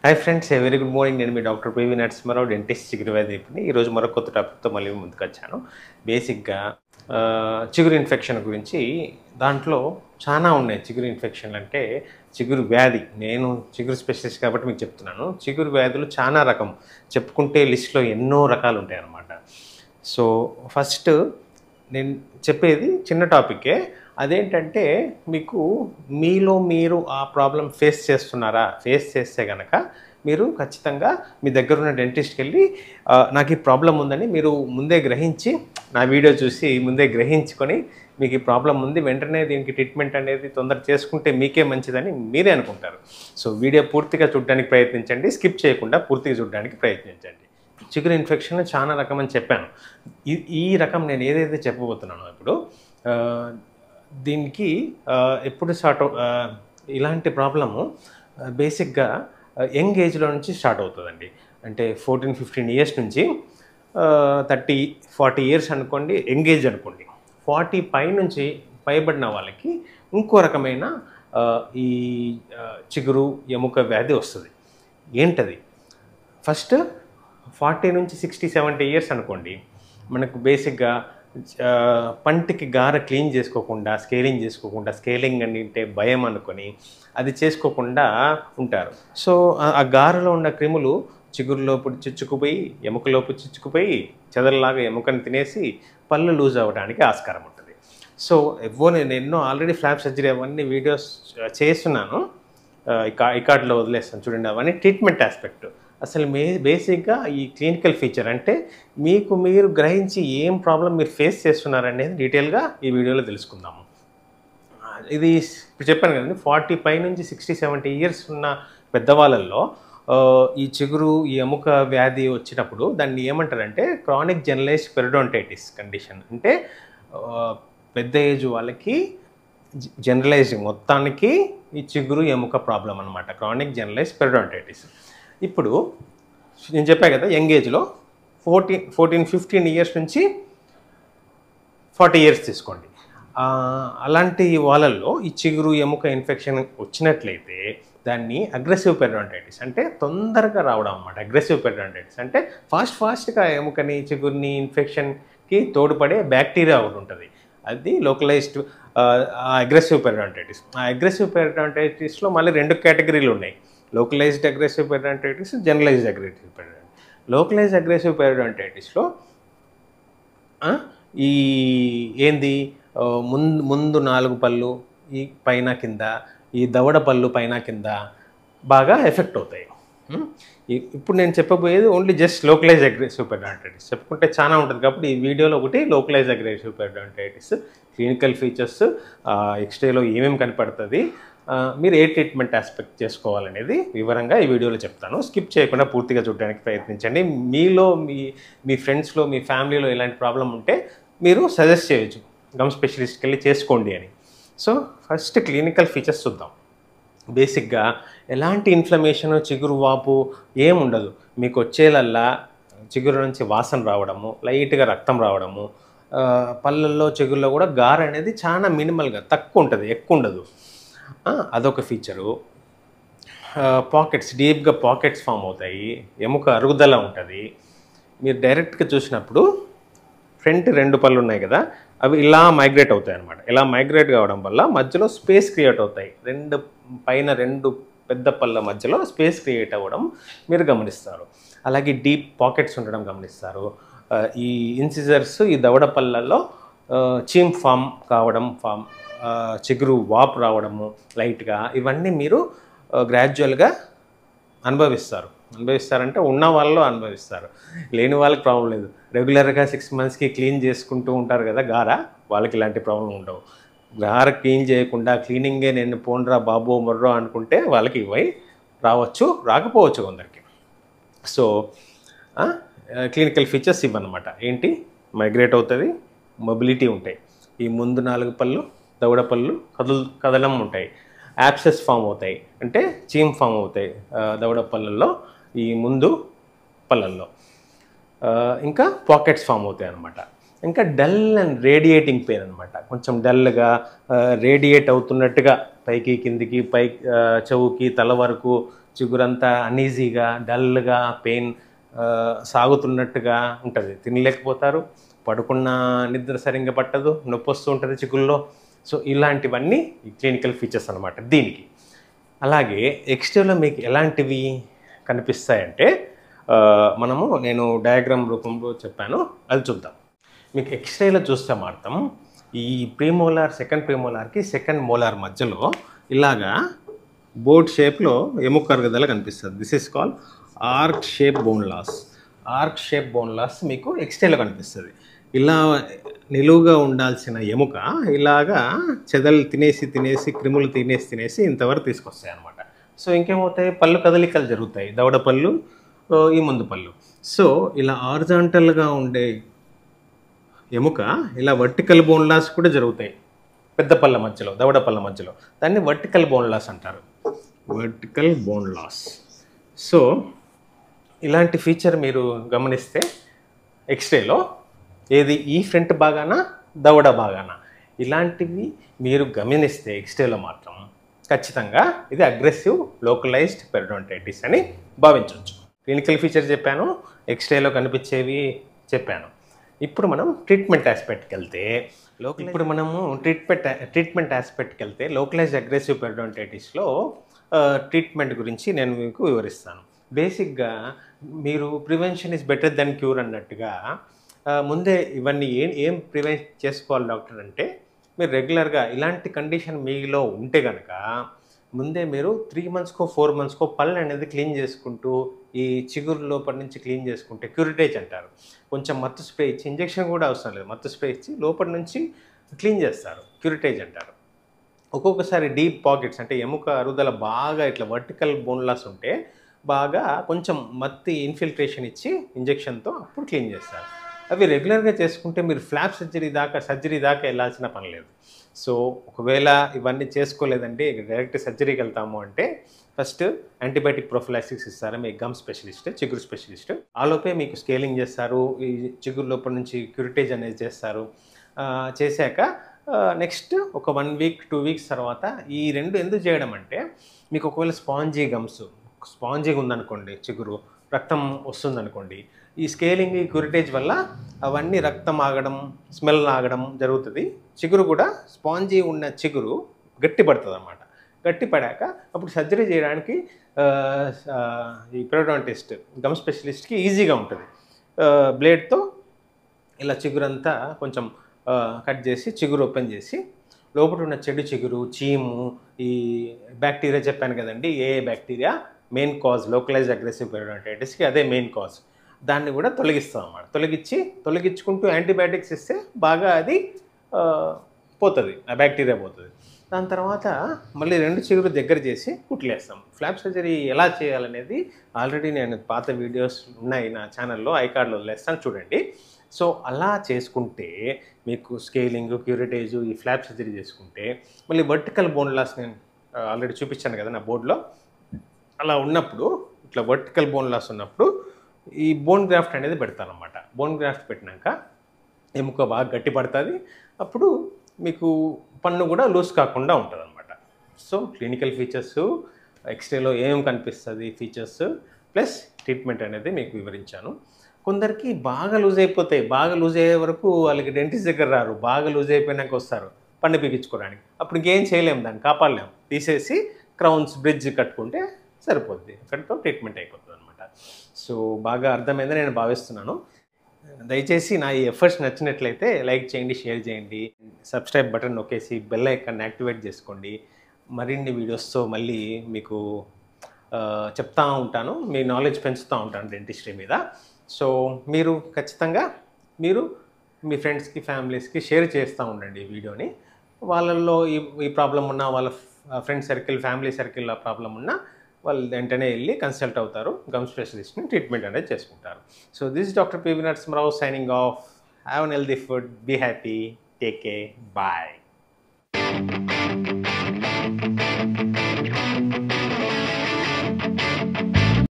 Hi friends, very good morning. నేను మీ doctor PV Narasimha Rao, dentist, చిగురు వ్యాధి నిపుణుని. ఈరోజు మరొక కొత్త టాపిక్తో మళ్ళీ ముందుకు వచ్చాను. బేసిక్గా చిగురు ఇన్ఫెక్షన్ గురించి దాంట్లో చాలా ఉన్నాయి. చిగురు ఇన్ఫెక్షన్లు అంటే చిగురు వ్యాధి. నేను చిగురు స్పెషలిస్ట్ కాబట్టి మీకు చెప్తున్నాను. చిగురు వ్యాధులు చాలా రకం, చెప్పుకుంటే లిస్ట్లో ఎన్నో రకాలు ఉంటాయి అన్నమాట. సో ఫస్ట్ నేను చెప్పేది చిన్న టాపికే. అదేంటంటే మీకు మీలో మీరు ఆ ప్రాబ్లం ఫేస్ చేస్తున్నారా? ఫేస్ చేస్తే కనుక మీరు ఖచ్చితంగా మీ దగ్గర ఉన్న డెంటిస్ట్కి వెళ్ళి నాకు ఈ ప్రాబ్లం ఉందని మీరు ముందే గ్రహించి, నా వీడియో చూసి ముందే గ్రహించుకొని మీకు ఈ ప్రాబ్లం ఉంది, వెంటనే దీనికి ట్రీట్మెంట్ అనేది తొందర చేసుకుంటే మీకే మంచిదని మీరే అనుకుంటారు. సో వీడియో పూర్తిగా చూడడానికి ప్రయత్నించండి, స్కిప్ చేయకుండా పూర్తిగా చూడడానికి ప్రయత్నించండి. చిగురు ఇన్ఫెక్షన్ చాలా రకం అని చెప్పాను. ఈ రకం నేను ఏదైతే చెప్పబోతున్నానో ఇప్పుడు దీనికి ఎప్పుడు ఇలాంటి ప్రాబ్లము బేసిక్గా యంగ్ ఏజ్లో నుంచి స్టార్ట్ అవుతుందండి. అంటే 14-15 ఇయర్స్ నుంచి 30-40 ఇయర్స్ అనుకోండి, యంగ్ ఏజ్ అనుకోండి. 40 పై నుంచి పైబడిన వాళ్ళకి ఇంకో రకమైన ఈ చిగురు ఎముక వ్యాధి వస్తుంది. ఏంటది? ఫస్ట్ 40 నుంచి 60-70 ఇయర్స్ అనుకోండి, మనకు బేసిక్గా పంటికి గార క్లీన్ చేసుకోకుండా, స్కేలింగ్ అంటే భయం అనుకొని అది చేసుకోకుండా ఉంటారు. సో ఆ గారలో ఉన్న క్రిములు చిగురులోపు చిచ్చుకుపోయి, ఎముకలోపు చిచ్చుకుపోయి చెదరలాగా ఎముకను తినేసి పళ్ళు లూజ్ అవ్వడానికి ఆస్కారం ఉంటుంది. సో నేను ఎన్నో ఆల్రెడీ ఫ్లాప్ సర్జరీ అవన్నీ వీడియోస్ చేస్తున్నాను, ఇకార్డ్లో వదిలేస్తాను చూడండి. అవన్నీ ట్రీట్మెంట్ ఆస్పెక్ట్. అసలు బేసిక్గా ఈ క్లినికల్ ఫీచర్ అంటే మీకు మీరు గ్రహించి ఏం ప్రాబ్లం మీరు ఫేస్ చేస్తున్నారనేది డీటెయిల్గా ఈ వీడియోలో తెలుసుకుందాము. ఇది ఇప్పుడు చెప్పాను కదండి, 40 పై నుంచి 60-70 ఇయర్స్ ఉన్న పెద్దవాళ్ళల్లో ఈ చిగురు ఈ ఎముక వ్యాధి వచ్చినప్పుడు దాన్ని ఏమంటారంటే క్రానిక్ జనరలైజ్డ్ పెరిడోంటైటిస్ కండిషన్. అంటే పెద్ద ఏజ్ వాళ్ళకి జనరలైజ్డ్ మొత్తానికి ఈ చిగురు ఎముక ప్రాబ్లం అనమాట, క్రానిక్ జనరలైజ్డ్ పెరిడోంటైటిస్. ఇప్పుడు నేను చెప్పాను కదా, యంగ్ ఏజ్లో 14-15 ఇయర్స్ నుంచి 40 ఇయర్స్ తీసుకోండి. అలాంటి వాళ్ళల్లో ఈ చిగురు ఎముక ఇన్ఫెక్షన్ వచ్చినట్లయితే దాన్ని అగ్రెసివ్ పెరిడోంటైటిస్, అంటే తొందరగా రావడం అన్నమాట. అగ్రెసివ్ పెరిడోంటైటిస్ అంటే ఫాస్ట్గా ఎముకని చిగురుని ఇన్ఫెక్షన్కి తోడ్పడే బ్యాక్టీరియా ఒకటి ఉంటుంది, అది లోకలైజ్డ్ అగ్రెసివ్ పెరిడోంటైటిస్. ఆ అగ్రెసివ్ పెరిడోంటైటిస్లో మళ్ళీ 2 కేటగిరీలు ఉన్నాయి: localized aggressive periodontitis, generalized aggressive periodontitis. Localized aggressive పెరిడోంటైటిస్లో ఈ ఏంది ముందు 4 పళ్ళు ఈ పైన కింద, ఈ దవడ పళ్ళు పైన కింద బాగా ఎఫెక్ట్ అవుతాయి. ఇప్పుడు నేను చెప్పబోయేది ఓన్లీ జస్ట్ లోకలైజ్డ్ అగ్రెసివ్ పెరిడోంటైటిస్. చెప్పుకుంటే చాలా ఉంటుంది కాబట్టి ఈ వీడియోలో ఒకటి లోకలైజ్డ్ అగ్రెసివ్ పెరిడోంటైటిస్, క్లినికల్ ఫీచర్స్, ఎక్స్రేలో ఏమేమి కనపడుతుంది, మీరు ఏ ట్రీట్మెంట్ ఆస్పెక్ట్ చేసుకోవాలనేది వివరంగా ఈ వీడియోలో చెప్తాను. స్కిప్ చేయకుండా పూర్తిగా చూడడానికి ప్రయత్నించండి. మీలో మీ ఫ్రెండ్స్లో, మీ ఫ్యామిలీలో ఇలాంటి ప్రాబ్లం ఉంటే మీరు సజెస్ట్ చేయొచ్చు, గమ్ స్పెషలిస్ట్కి వెళ్ళి చేసుకోండి అని. సో ఫస్ట్ క్లినికల్ ఫీచర్స్ చూద్దాం. బేసిక్గా ఎలాంటి ఇన్ఫ్లమేషన్, చిగురు వాపు ఏముండదు. మీకు వచ్చేలల్లా చిగురు నుంచి వాసన రావడము, లైట్గా రక్తం రావడము, పళ్ళల్లో చిగురులో కూడా గార అనేది చాలా మినిమల్గా తక్కువ ఉంటుంది, ఎక్కువ ఉండదు. అదొక ఫీచరు. పాకెట్స్, డీప్గా పాకెట్స్ ఫామ్ అవుతాయి, ఎముక అరుగుదల ఉంటుంది. మీరు డైరెక్ట్గా చూసినప్పుడు ఫ్రంట్ 2 పళ్ళు ఉన్నాయి కదా, అవి ఇలా మైగ్రేట్ అవుతాయి అన్నమాట. ఇలా మైగ్రేట్ కావడం వల్ల మధ్యలో స్పేస్ క్రియేట్ అవుతాయి. పైన 2 పెద్ద పళ్ళ మధ్యలో స్పేస్ క్రియేట్ అవ్వడం మీరు గమనిస్తారు. అలాగే డీప్ పాకెట్స్ ఉండడం గమనిస్తారు. ఈ ఇన్సిజర్స్, ఈ దవడ పళ్ళల్లో చీమ్ ఫామ్ కావడం, చిగురు వాపు రావడము లైట్గా, ఇవన్నీ మీరు గ్రాడ్యువల్గా అనుభవిస్తారంటే ఉన్న వాళ్ళు అనుభవిస్తారు, లేని వాళ్ళకి ప్రాబ్లం లేదు. రెగ్యులర్గా 6 మంత్స్కి క్లీన్ చేసుకుంటూ ఉంటారు కదా గార, వాళ్ళకి ఇలాంటి ప్రాబ్లం ఉండవు. గార క్లీన్ చేయకుండా క్లీనింగే నేను పోన్రా బాబు మొర్రో అనుకుంటే వాళ్ళకి ఇవి రాకపోవచ్చు కొందరికి. సో క్లినికల్ ఫీచర్స్ ఇవన్నమాట. ఏంటి? మైగ్రేట్ అవుతుంది, మొబిలిటీ ఉంటాయి, ఈ ముందు 4 పళ్ళు దవడ పళ్ళు కదలం ఉంటాయి, యాప్సెస్ ఫామ్ అవుతాయి, అంటే చీమ్ ఫామ్ అవుతాయి దవడ పళ్ళల్లో, ఈ ముందు పళ్ళల్లో. ఇంకా పాకెట్స్ ఫామ్ అవుతాయి అన్నమాట. ఇంకా డల్ అండ్ రేడియేటింగ్ పెయిన్ అనమాట, కొంచెం డల్గా రేడియేట్ అవుతున్నట్టుగా పైకి కిందికి, చెవుకి తల వరకు చిగురంతా అన్ఈజీగా, డల్గా, పెయిన్ సాగుతున్నట్టుగా ఉంటుంది. తినలేకపోతారు, పడుకున్న నిద్ర సరిగ్గా పట్టదు, నొప్పి వస్తూ ఉంటుంది చిగుల్లో. సో ఇలాంటివన్నీ ఈ క్లినికల్ ఫీచర్స్ అనమాట దీనికి. అలాగే ఎక్స్రేలో మీకు ఎలాంటివి కనిపిస్తాయంటే నేను డయాగ్రామ్ రూపంలో చెప్పాను, అది చూద్దాం. మీకు ఎక్స్రేలో చూస్తే మాత్రం ఈ ప్రీమోలార్, సెకండ్ ప్రీమోలార్కి సెకండ్ మోలార్ మధ్యలో ఇలాగా బోర్డ్ షేప్లో ఎముక అరుగుదల కనిపిస్తుంది. This is called arc shape bone loss. Arc shape bone loss మీకు ఎక్స్రేలో కనిపిస్తుంది. ఇలా నిలువుగా ఉండాల్సిన ఎముక ఇలాగా చెదలు తినేసి క్రిములు తినేసి ఇంతవరకు తీసుకొస్తాయి అన్నమాట. సో ఇంకేమవుతాయి, పళ్ళు కదలికలు జరుగుతాయి, దవడ పళ్ళు, ఈ ముందు పళ్ళు. సో ఇలా హారిజాంటల్గా ఉండే ఎముక ఇలా వర్టికల్ బోన్ లాస్ కూడా జరుగుతాయి పెద్ద పళ్ళ మధ్యలో, దవడ పళ్ళ మధ్యలో. దాన్ని వర్టికల్ బోన్ లాస్ అంటారు, వర్టికల్ బోన్ లాస్. సో ఇలాంటి ఫీచర్ మీరు గమనిస్తే ఎక్స్రేలో ఏది ఈ ఫ్రంట్ భాగాన, దవడ భాగాన ఇలాంటివి మీరు గమనిస్తే ఎక్స్రేలో మాత్రం ఖచ్చితంగా ఇది అగ్రెసివ్ లోకలైజ్డ్ పెరిడోంటైటిస్ అని భావించవచ్చు. క్లినికల్ ఫీచర్ చెప్పాను, ఎక్స్రేలో కనిపించేవి చెప్పాను. ఇప్పుడు మనం ట్రీట్మెంట్ ఆస్పెక్ట్కి వెళ్తే లోకలైజ్డ్ అగ్రెసివ్ పెరిడోంటైటిస్లో ట్రీట్మెంట్ గురించి నేను మీకు వివరిస్తాను. బేసిక్గా మీరు prevention is better than cure అన్నట్టుగా ముందే ఇవన్నీ ఏం ప్రివెంట్ చేసుకోవాలి డాక్టర్ అంటే, మీరు రెగ్యులర్గా ఇలాంటి కండిషన్ మీలో ఉంటే కనుక ముందే మీరు 3 monthsకో 4 monthsకో పళ్ళు అనేది క్లీన్ చేసుకుంటూ ఈ చిగురు లోపల నుంచి క్లీన్ చేసుకుంటే క్యూరిటేజ్ అంటారు. కొంచెం మత్తు స్ప్రే ఇచ్చి, ఇంజెక్షన్ కూడా అవసరం లేదు, మత్తు స్ప్రే ఇచ్చి లోపల నుంచి క్లీన్ చేస్తారు, క్యూరిటేజ్ అంటారు. ఒక్కొక్కసారి డీప్ పాకెట్స్ అంటే ఎముక అరుగుదల బాగా ఇట్లా వర్టికల్ బోన్ లాస్ ఉంటే బాగా కొంచెం మత్తి ఇన్ఫిల్ట్రేషన్ ఇచ్చి ఇంజెక్షన్తో అప్పుడు క్లీన్ చేస్తారు. అవి రెగ్యులర్గా చేసుకుంటే మీరు ఫ్లాప్ సర్జరీ దాకా వెళ్ళాల్సిన పని లేదు. సో ఒకవేళ ఇవన్నీ చేసుకోలేదంటే డైరెక్ట్ సర్జరీకి వెళ్తాము అంటే ఫస్ట్ యాంటీబయాటిక్ ప్రొఫిలాక్సిస్ ఇస్తారు మీ గమ్ స్పెషలిస్ట్, చిగురు స్పెషలిస్ట్. ఆలోపే మీకు స్కేలింగ్ చేస్తారు, ఈ చిగురు లోపల నుంచి క్యూరిటేజ్ అనేది చేస్తారు. చేశాక నెక్స్ట్ ఒక 1 week 2 weeks తర్వాత ఈ రెండు ఎందుకు చేయడం అంటే, మీకు ఒకవేళ స్పాంజీగా ఉందనుకోండి, చిగురు రక్తం వస్తుందనుకోండి, ఈ స్కేలింగ్, ఈ క్యూరిటేజ్ వల్ల అవన్నీ రక్తం ఆగడం, స్మెల్ ఆగడం జరుగుతుంది. చిగురు కూడా స్పాంజీ ఉన్న చిగురు గట్టి పడుతుంది అన్నమాట. గట్టి పడాక అప్పుడు సర్జరీ చేయడానికి ఈ పెరిడోంటిస్ట్, గమ్ స్పెషలిస్ట్కి ఈజీగా ఉంటుంది. బ్లేడ్తో ఇలా చిగురంతా కొంచెం కట్ చేసి చిగురు ఓపెన్ చేసి లోపల ఉన్న చెడు చిగురు, చీము, ఈ బ్యాక్టీరియా చెప్పాను కదండి, ఏ bacteria main cause localized aggressive పెరిడోంటైటిస్కి అదే మెయిన్ కాజ్, దాన్ని కూడా తొలగిస్తాం అన్నమాట. తొలగించుకుంటూ యాంటీబయాటిక్స్ ఇస్తే బాగా అది పోతుంది, ఆ బ్యాక్టీరియా పోతుంది. దాని తర్వాత మళ్ళీ 2 చిగురు దగ్గర చేసి కుట్లేస్తాం. ఫ్లాప్ సర్జరీ ఎలా చేయాలనేది ఆల్రెడీ నేను పాత వీడియోస్ ఉన్నాయి నా ఛానల్లో, ఐకార్డ్లో వదిలేస్తాను, చూడండి. సో అలా చేసుకుంటే మీకు స్కేలింగ్, క్యూరిటేజ్, ఈ ఫ్లాప్ సర్జరీ చేసుకుంటే మళ్ళీ వర్టికల్ బోన్ లాస్ నేను ఆల్రెడీ చూపించాను కదా నా బోర్డులో, అలా ఉన్నప్పుడు ఇట్లా వర్టికల్ బోన్ లాస్ ఉన్నప్పుడు ఈ బోన్ గ్రాఫ్ట్ అనేది పెడతానమాట. బోన్ గ్రాఫ్ట్ పెట్టినాక ఎముక బాగా గట్టి పడుతుంది, అప్పుడు మీకు పన్ను కూడా లూజ్ కాకుండా ఉంటుంది అనమాట. సో క్లినికల్ ఫీచర్స్, ఎక్స్రేలో ఏం కనిపిస్తుంది ఫీచర్స్ ప్లస్ ట్రీట్మెంట్ అనేది మీకు వివరించాను. కొందరికి బాగా లూజ్ అయిపోతాయి, బాగా లూజ్ అయ్యే వరకు వాళ్ళకి డెంటిస్ట్ దగ్గర రారు, బాగా లూజ్ అయిపోయినాక వస్తారు పన్ను పీకించుకోవడానికి. అప్పుడు ఇంకేం చేయలేము, దాన్ని కాపాడలేము, తీసేసి క్రౌన్స్, బ్రిడ్జ్ కట్టుకుంటే సరిపోద్ది, అక్కడితో ట్రీట్మెంట్ అయిపోతుంది అనమాట. సో బాగా అర్థమైందని నేను భావిస్తున్నాను. దయచేసి నా ఈ ఎఫర్ట్స్ నచ్చినట్లయితే లైక్ చేయండి, షేర్ చేయండి, సబ్స్క్రైబ్ బటన్ నొక్కేసి బెల్ ఐకాన్ యాక్టివేట్ చేసుకోండి. మరిన్ని వీడియోస్తో మళ్ళీ మీకు చెప్తా ఉంటాను, మీ నాలెడ్జ్ పెంచుతూ ఉంటాను డెంటిస్ట్రీ మీద. సో మీరు ఖచ్చితంగా మీ ఫ్రెండ్స్కి, ఫ్యామిలీస్కి షేర్ చేస్తూ ఉండండి ఈ వీడియోని. వాళ్ళల్లో ఈ ప్రాబ్లం ఉన్నా, వాళ్ళ ఫ్రెండ్ సర్కిల్, ఫ్యామిలీ సర్కిల్లో ప్రాబ్లం ఉన్నా వాళ్ళు వెంటనే వెళ్ళి కన్సల్ట్ అవుతారు, గమ్ స్పెషలిస్ట్ని ట్రీట్మెంట్ అనేది చేసుకుంటారు. So this doctor PV Narasimha Rao signing off. Have an healthy food, be happy, take care, bye.